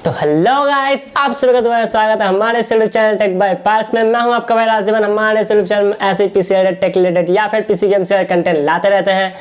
तो hello guys, आप सभी का दोबारा स्वागत है हमारे YouTube channel Tech By Parts में। मैं हूं आपका भाई राजीवन। हमारे यूट्यूब चैनल में ऐसे पीसी रिलेटेड, टेक रिलेटेड या फिर पीसी गेम से कंटेंट लाते रहते हैं।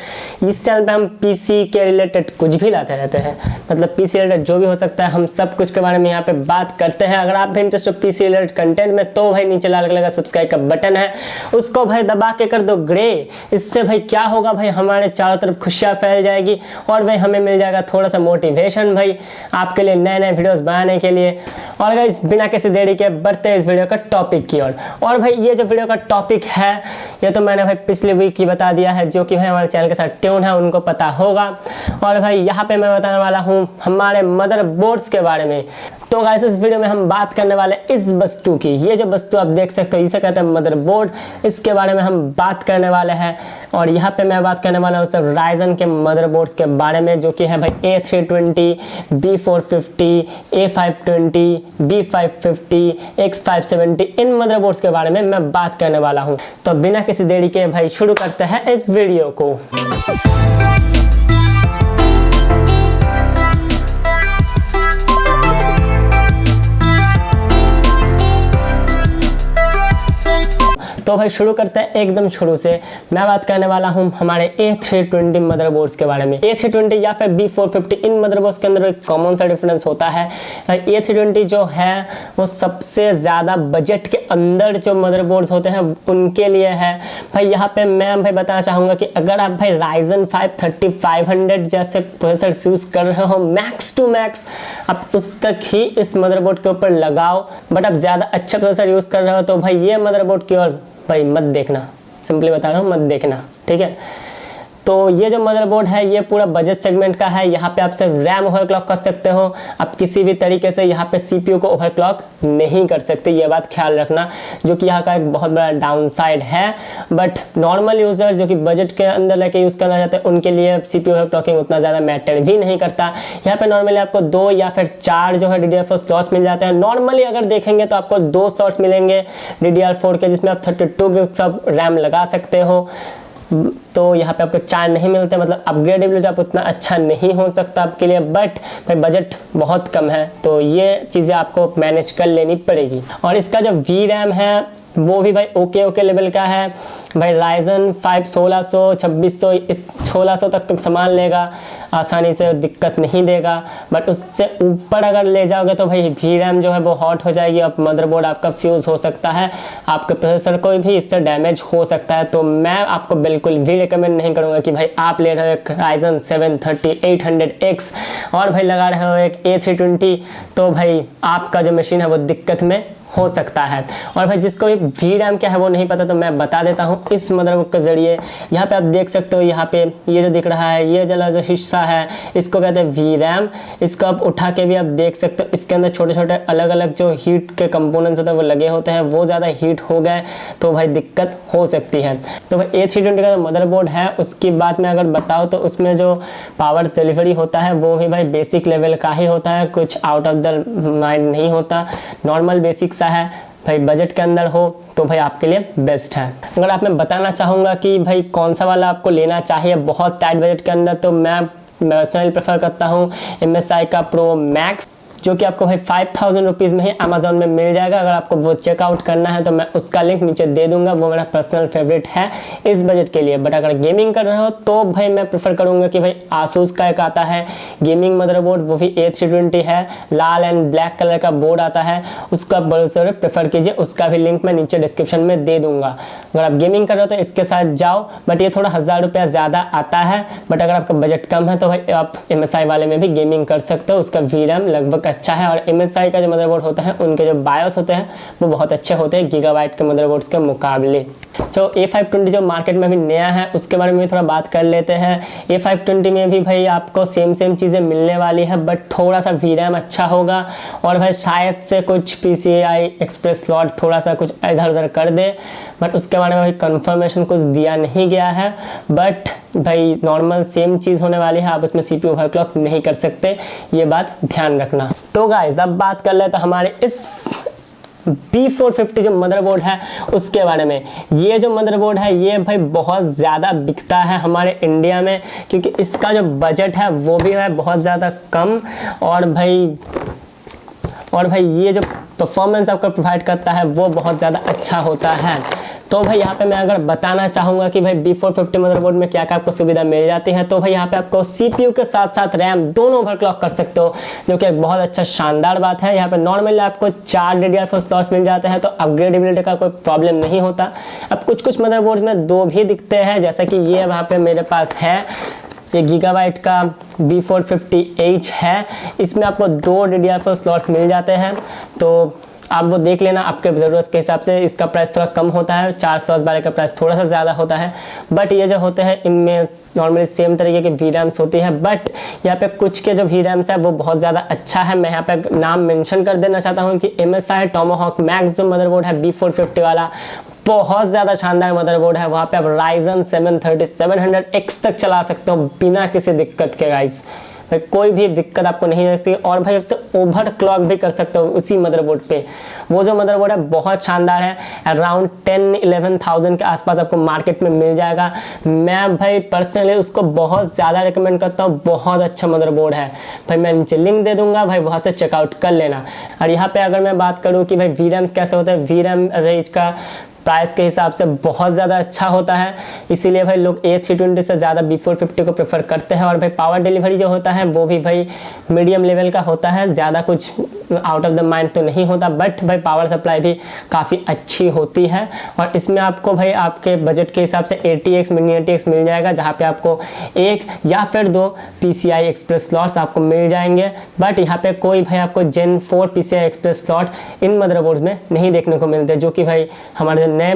इस चैनल पे हम पीसी के रिलेटेड कुछ भी लाते रहते हैं, मतलब पीसी रिलेटेड जो भी हो सकता है हम सब कुछ के बारे में यहाँ पे बात करते हैं। अगर आप भी इंटरेस्ट हो पीसी रिलेटेड कंटेंट में तो भाई नीचे लाल कलर का सब्सक्राइब का बटन है, उसको भाई दबा के कर दो ग्रे। इससे भाई क्या होगा, भाई हमारे चारों तरफ खुशियाँ फैल जाएगी और भाई हमें मिल जाएगा थोड़ा सा मोटिवेशन भाई आपके लिए नए नए वीडियोस बनाने के लिए। और गाइस बिना किसी देरी के बढ़ते हैं इस वीडियो का टॉपिक की ओर। और भाई ये जो वीडियो का टॉपिक है ये तो मैंने भाई पिछले वीक ही बता दिया है, जो कि भाई हमारे चैनल के साथ ट्यून है उनको पता होगा। और भाई यहाँ पे मैं बताने वाला हूँ हमारे मदरबोर्ड्स के बारे में। तो गाइस इस वीडियो में हम बात करने वाले इस वस्तु की, ये जो वस्तु आप देख सकते हो इसे कहते हैं मदरबोर्ड। इसके बारे में हम बात करने वाले हैं और यहाँ पे मैं बात करने वाला हूँ सब राइजन के मदरबोर्ड्स के बारे में, जो कि है भाई A320, B450, A520, B550, X570। इन मदरबोर्ड्स के बारे में मैं बात करने वाला हूँ। तो बिना किसी देरी के भाई शुरू करते हैं इस वीडियो को। तो भाई शुरू करते हैं एकदम शुरू से। मैं बात करने वाला हूं हमारे A320 मदरबोर्ड्स के बारे में। A320 या फिर B450 इन मदरबोर्ड्स के अंदर एक कॉमन सा डिफरेंस होता है। A320 जो है वो सबसे ज़्यादा बजट के अंदर जो मदरबोर्ड्स होते हैं उनके लिए है। भाई यहाँ पे मैं भाई बताना चाहूँगा कि अगर आप भाई Ryzen 5 3500 जैसे प्रोसेसर यूज़ कर रहे हो मैक्स टू मैक्स, आप उस तक ही इस मदरबोर्ड के ऊपर लगाओ। बट आप ज़्यादा अच्छा प्रोसेसर यूज़ कर रहे हो तो भाई ये मदरबोर्ड की ओर भाई मत देखना, सिंपली बता रहा हूँ मत देखना, ठीक है। तो ये जो मदरबोर्ड है ये पूरा बजट सेगमेंट का है। यहाँ पे आप सिर्फ रैम ओवरक्लॉक कर सकते हो, आप किसी भी तरीके से यहाँ पे सीपीयू को ओवरक्लॉक नहीं कर सकते, ये बात ख्याल रखना, जो कि यहाँ का एक बहुत बड़ा डाउनसाइड है। बट नॉर्मल यूज़र जो कि बजट के अंदर लेके यूज़ करना चाहते हैं उनके लिए सीपीयू ओवरक्लॉकिंग उतना ज़्यादा मैटर भी नहीं करता। यहाँ पे नॉर्मली आपको 2 या फिर 4 जो है DDR4 स्लॉट्स मिल जाते हैं। नॉर्मली अगर देखेंगे तो आपको 2 स्लॉट्स मिलेंगे DDR4 के, जिसमें आप 32 GB सब रैम लगा सकते हो। तो यहाँ पे आपको 4 नहीं मिलते, मतलब अपग्रेडेबिलिटी आप उतना अच्छा नहीं हो सकता आपके लिए। बट भाई बजट बहुत कम है तो ये चीज़ें आपको मैनेज कर लेनी पड़ेगी। और इसका जो VRAM है वो भी भाई ओके लेवल का है। भाई Ryzen 5 1600 2600 1600 तक संभाल लेगा, आसानी से दिक्कत नहीं देगा। बट उससे ऊपर अगर ले जाओगे तो भाई VRAM जो है वो हॉट हो जाएगी और मदरबोर्ड आपका फ्यूज़ हो सकता है, आपके प्रोसेसर को भी इससे डैमेज हो सकता है। तो मैं आपको बिल्कुल भी रिकमेंड नहीं करूँगा कि भाई आप ले रहे हो एक Ryzen 7 3800X और भाई लगा रहे हो एक A320, तो भाई आपका जो मशीन है वो दिक्कत में हो सकता है। और भाई जिसको भी VRAM क्या है वो नहीं पता तो मैं बता देता हूँ इस मदरबोर्ड के ज़रिए। यहाँ पे आप देख सकते हो, यहाँ पे ये जो दिख रहा है ये जो हिस्सा है इसको कहते हैं VRAM। इसको आप उठा के भी आप देख सकते हो, इसके अंदर छोटे छोटे अलग अलग जो हीट के कंपोनेंट्स होते हैं वो लगे होते हैं, वो ज़्यादा हीट हो गए तो भाई दिक्कत हो सकती है। तो भाई A320 का जो मदरबोर्ड है उसकी बात मैं अगर बताऊँ तो उसमें जो पावर डिलीवरी होता है वो भी भाई बेसिक लेवल का ही होता है, कुछ आउट ऑफ द माइंड नहीं होता, नॉर्मल बेसिक है। भाई बजट के अंदर हो तो भाई आपके लिए बेस्ट है। अगर आप मैं बताना चाहूँगा कि भाई कौन सा वाला आपको लेना चाहिए बहुत टाइट बजट के अंदर, तो मैं पर्सनली प्रेफर करता हूँ MSI का प्रो मैक्स, जो कि आपको भाई 5000 रुपीज़ में ही अमेजोन में मिल जाएगा। अगर आपको वो चेकआउट करना है तो मैं उसका लिंक नीचे दे दूंगा, वो मेरा पर्सनल फेवरेट है इस बजट के लिए। बट अगर गेमिंग कर रहे हो तो भाई मैं प्रेफर करूंगा कि भाई आसूस का एक आता है गेमिंग मदरबोर्ड, वो भी A320 है, लाल एंड ब्लैक कलर का बोर्ड आता है, उसको आप बड़े से प्रेफर कीजिए, उसका भी लिंक मैं नीचे डिस्क्रिप्शन में दे दूंगा। अगर आप गेमिंग कर रहे हो तो इसके साथ जाओ, बट ये थोड़ा 1000 रुपया ज़्यादा आता है। बट अगर आपका बजट कम है तो भाई आप MSI वाले में भी गेमिंग कर सकते हो, उसका VRAM लगभग अच्छा है। और MSI का जो मदरबोर्ड होता है उनके जो बायोस होते हैं वो बहुत अच्छे होते हैं गीगाबाइट के मदरबोर्ड्स के मुकाबले। तो A520 जो मार्केट में भी नया है उसके बारे में भी थोड़ा बात कर लेते हैं। A520 में भी भाई आपको सेम चीज़ें मिलने वाली है, बट थोड़ा सा VRAM अच्छा होगा और भाई शायद से कुछ PCI एक्सप्रेस स्लॉट थोड़ा सा कुछ इधर उधर कर दे, बट उसके बारे में भाई कंफर्मेशन कुछ दिया नहीं गया है। बट भाई नॉर्मल सेम चीज़ होने वाली है, आप उसमें CPU ओवरक्लॉक नहीं कर सकते, ये बात ध्यान रखना। तो गाइस अब बात कर लेते हैं हमारे इस B450 जो मदरबोर्ड है उसके बारे में। ये जो मदरबोर्ड है ये भाई बहुत ज़्यादा बिकता है हमारे इंडिया में, क्योंकि इसका जो बजट है वो भी है बहुत ज़्यादा कम। और भाई और भाई ये जो परफॉर्मेंस आपको प्रोवाइड करता है वो बहुत ज़्यादा अच्छा होता है। तो भाई यहाँ पे मैं अगर बताना चाहूँगा कि भाई B450 मदरबोर्ड में क्या क्या आपको सुविधा मिल जाती है, तो भाई यहाँ पे आपको CPU के साथ साथ रैम दोनों ओवरक्लॉक कर सकते हो, जो कि एक बहुत अच्छा शानदार बात है। यहाँ पे नॉर्मली आपको 4 DDR4 स्लॉट्स मिल जाते हैं, तो अपग्रेडेबिलिटी का कोई प्रॉब्लम नहीं होता। अब कुछ मदरबोर्ड में 2 भी दिखते हैं, जैसा कि ये वहाँ पे मेरे पास है, ये गीगाबाइट का B450H है। इसमें आपको 2 DDR4 स्लॉट्स मिल जाते हैं, तो आप वो देख लेना आपके ज़रूरत के हिसाब से। इसका प्राइस थोड़ा कम होता है, 4 स्लॉट्स वाले का प्राइस थोड़ा सा ज़्यादा होता है। बट ये जो होते हैं इनमें नॉर्मली सेम तरीके की VRAMs होती है, बट यहाँ पे कुछ के जो VRAMs है वो बहुत ज़्यादा अच्छा है। मैं यहाँ पे नाम मेंशन कर देना चाहता हूँ कि MSI टोमाहॉक मैक्स जो मदरबोर्ड है B450 वाला, बहुत ज़्यादा शानदार मदरबोर्ड है। वहाँ पे आप Ryzen 700X तक चला सकते हो बिना किसी दिक्कत के गाइस, भाई कोई भी दिक्कत आपको नहीं रहती। और भाई उससे ओवर क्लॉक भी कर सकते हो उसी मदरबोर्ड पे। वो जो मदरबोर्ड है बहुत शानदार है, अराउंड 10-11,000 के आसपास आपको मार्केट में मिल जाएगा। मैं भाई पर्सनली उसको बहुत ज़्यादा रिकमेंड करता हूँ, बहुत अच्छा मदरबोर्ड है भाई। मैं नीचे लिंक दे दूंगा भाई, वहाँ से चेकआउट कर लेना। और यहाँ पे अगर मैं बात करूँ कि भाई VRAMs कैसे होता है, VRAM इसका प्राइस के हिसाब से बहुत ज़्यादा अच्छा होता है, इसीलिए भाई लोग A320 से ज़्यादा B450 को प्रेफर करते हैं। और भाई पावर डिलीवरी जो होता है वो भी भाई मीडियम लेवल का होता है, ज़्यादा कुछ आउट ऑफ द माइंड तो नहीं होता, बट भाई पावर सप्लाई भी काफ़ी अच्छी होती है। और इसमें आपको भाई आपके बजट के हिसाब से ATX मिनी ATX मिल जाएगा, जहाँ पे आपको 1 या फिर 2 PCI एक्सप्रेस स्लॉट्स आपको मिल जाएंगे। बट यहाँ पे कोई भाई आपको Gen 4 PCI एक्सप्रेस स्लॉट इन मदरबोर्ड्स में नहीं देखने को मिलते, जो कि भाई हमारे नए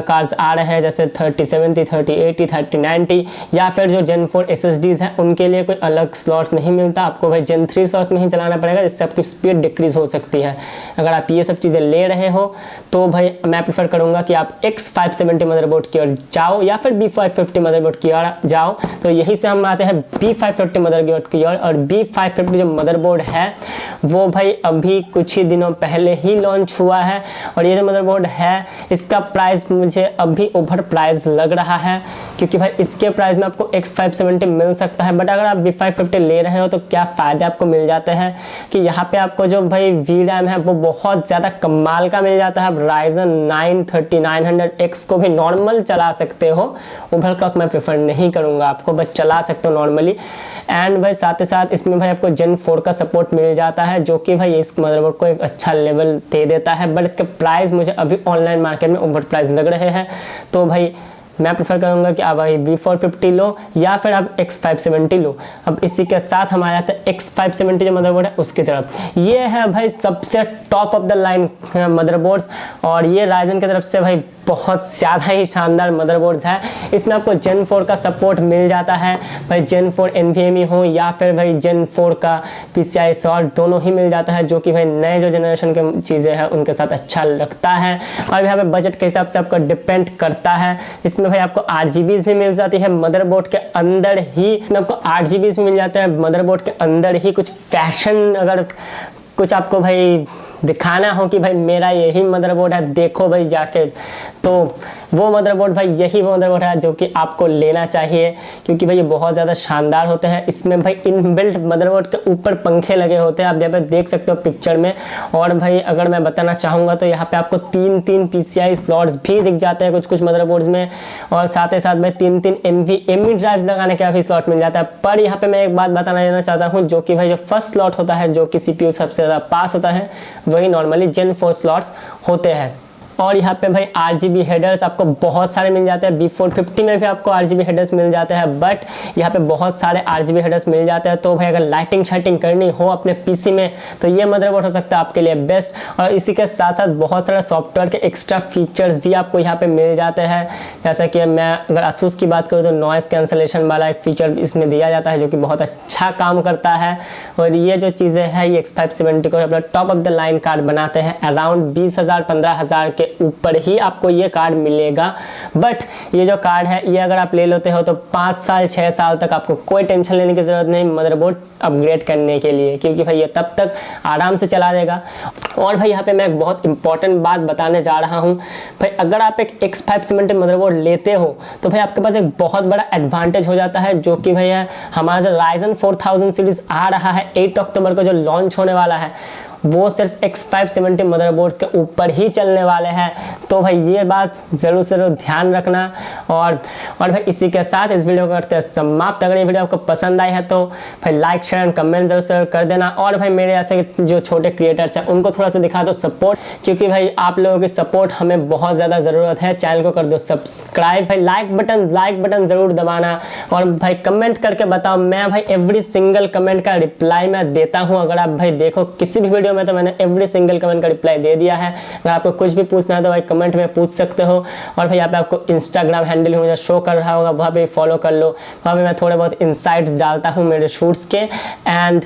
कार्ड्स आ रहे हैं जैसे 3070, 3080, 3090 या फिर जो Gen 4 SSDs हैं उनके लिए कोई अलग स्लॉट्स नहीं मिलता। आपको भाई Gen 3 स्लॉट्स में ही चलाना पड़ेगा, जिससे आपकी स्पीड डिक्रीज हो सकती है। अगर आप ये सब चीज़ें ले रहे हो तो भाई मैं प्रेफर करूँगा कि आप X570 मदरबोर्ड की ओर जाओ या फिर B550 मदरबोर्ड की ओर जाओ। तो यही से हम आते हैं B550 मदरबोर्ड की ओर। और B550 जो मदरबोर्ड है वो भाई अभी कुछ ही दिनों पहले ही लॉन्च हुआ है। और ये जो मदरबोर्ड है इसका प्राइस मुझे अभी ओवर प्राइस लग रहा है, क्योंकि भाई इसके प्राइस में आपको X570 मिल सकता है। बट अगर आप B550 ले रहे हो तो क्या फ़ायदे आपको मिल जाते हैं कि यहाँ पे आपको जो भाई VRAM है वो बहुत ज़्यादा कमाल का मिल जाता है। आप Ryzen 9 3900X को भी नॉर्मल चला सकते हो, ओवर क्लॉक मैं प्रेफर नहीं करूँगा आपको, बस चला सकते हो नॉर्मली। एंड भाई साथ ही साथ इसमें भाई आपको Gen 4 का सपोर्ट मिल जाता है, जो कि भाई इस मदरबोर्ड को एक अच्छा लेवल दे देता है। बट इसका प्राइस मुझे अभी ऑनलाइन मार्केट में ओवर प्राइस लग रहे हैं, तो भाई मैं प्रेफर करूंगा कि आप भाई B450 लो या फिर आप X570 लो। अब इसी के साथ हमारे आते हैं X570 जो मदरबोर्ड है उसकी तरफ। ये है भाई सबसे top of the line motherboards, और ये Ryzen की तरफ से भाई बहुत ज़्यादा ही शानदार मदरबोर्ड्स है। इसमें आपको Gen 4 का सपोर्ट मिल जाता है, भाई Gen 4 NVMe हो या फिर भाई Gen 4 का PCI सॉल्ट, दोनों ही मिल जाता है, जो कि भाई नए जो जनरेशन के चीज़ें हैं उनके साथ अच्छा लगता है। और यहाँ पे बजट के हिसाब से आपको डिपेंड करता है। इसमें भाई आपको 8GB भी मिल जाती है मदरबोर्ड के अंदर ही, इसमें आपको 8GB भी मिल जाता है मदरबोर्ड के अंदर ही। कुछ फैशन अगर कुछ आपको भाई दिखाना हो कि भाई मेरा यही मदरबोर्ड है, देखो भाई जाके, तो वो मदरबोर्ड भाई यही वो मदरबोर्ड है जो कि आपको लेना चाहिए, क्योंकि भाई ये बहुत ज़्यादा शानदार होते हैं। इसमें भाई इनबिल्ट मदरबोर्ड के ऊपर पंखे लगे होते हैं, आप यहाँ पे देख सकते हो पिक्चर में। और भाई अगर मैं बताना चाहूँगा तो यहाँ पे आपको 3-3 PCI स्लॉट्स भी दिख जाते हैं कुछ ड्राइव्स में, और साथ ही साथ भाई 3-3 NVMe ड्राइव्स लगाने का भी स्लॉट मिल जाता है। पर यहाँ पे मैं एक बात बताना देना चाहता हूँ, जो कि भाई जो फर्स्ट स्लॉट होता है जो कि CPU सबसे ज़्यादा पास होता है वही नॉर्मली Gen 4 स्लॉट्स होते हैं। और यहाँ पे भाई RGB हेडर्स आपको बहुत सारे मिल जाते हैं। B450 में भी आपको RGB हेडर्स मिल जाते हैं, बट यहाँ पे बहुत सारे RGB हेडर्स मिल जाते हैं। तो भाई अगर लाइटिंग शाइटिंग करनी हो अपने PC में तो ये मदरबोर्ड हो सकता है आपके लिए बेस्ट। और इसी के साथ साथ बहुत सारे सॉफ्टवेयर के एक्स्ट्रा फीचर्स भी आपको यहाँ पे मिल जाते हैं, जैसा कि मैं अगर ASUS की बात करूँ तो नॉइस कैंसलेशन वाला एक फीचर इसमें दिया जाता है, जो कि बहुत अच्छा काम करता है। और ये जो चीज़ें हैं ये X570 को अपना top of the line card बनाते हैं। अराउंड 20,000-15,000 के ऊपर ही आपको ये कार्ड मिलेगा। बट ये जो कार्ड है ये अगर आप ले लेते हो तो 5 साल 6 साल तक आपको कोई टेंशन लेने की ज़रूरत नहीं मदरबोर्ड अपग्रेड करने के लिए, क्योंकि भाई ये तब तक आराम से चला देगा। और भाई यहाँ पे मैं एक बहुत इंपॉर्टेंट बात बताने जा रहा हूँ भाई, अगर आप एक X570 मदरबोर्ड लेते हो तो भाई आपके पास एक बहुत बड़ा एडवांटेज हो जाता है, जो कि भैया हमारा जो Ryzen 4000 सीरीज़ आ रहा है 8 अक्टूबर को जो लॉन्च होने वाला है, वो सिर्फ X570 मदरबोर्ड्स के ऊपर ही चलने वाले हैं। तो भाई ये बात ज़रूर से ज़रूर ध्यान रखना। और भाई इसी के साथ इस वीडियो को करते हैं समाप्त। अगर ये वीडियो आपको पसंद आई है तो भाई लाइक शेयर एंड कमेंट जरूर कर देना। और भाई मेरे ऐसे जो छोटे क्रिएटर्स हैं उनको थोड़ा सा दिखा दो सपोर्ट, क्योंकि भाई आप लोगों की सपोर्ट हमें बहुत ज़्यादा ज़रूरत है। चैनल को कर दो सब्सक्राइब, भाई लाइक बटन ज़रूर दबाना और भाई कमेंट करके बताओ। मैं भाई एवरी सिंगल कमेंट का रिप्लाई मैं देता हूँ। अगर आप भाई देखो किसी भी वीडियो में तो मैंने एवरी सिंगल कमेंट का रिप्लाई दे दिया है। अगर आपको कुछ भी पूछना है तो भाई कमेंट में पूछ सकते हो। और भाई यहाँ पे आपको इंस्टाग्राम हैंडल मुझे शो कर रहा होगा, वहाँ पे फॉलो कर लो। वहाँ पे मैं थोड़े बहुत इंसाइट्स डालता हूँ मेरे शूट्स के। एंड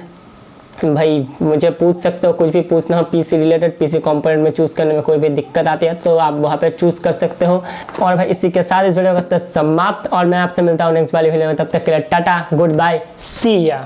भाई मुझे पूछ सकते हो, कुछ भी पूछना हो पीसी रिलेटेड, पीसी कंपोनेंट में चूज़ करने में कोई भी दिक्कत आती है तो आप वहाँ पे चूज़ कर सकते हो। और भाई इसी के साथ इस वीडियो को समाप्त और मैं आपसे मिलता हूँ नेक्स्ट वाली वीडियो में। तब तक के लिए टाटा, गुड बाय, सी या।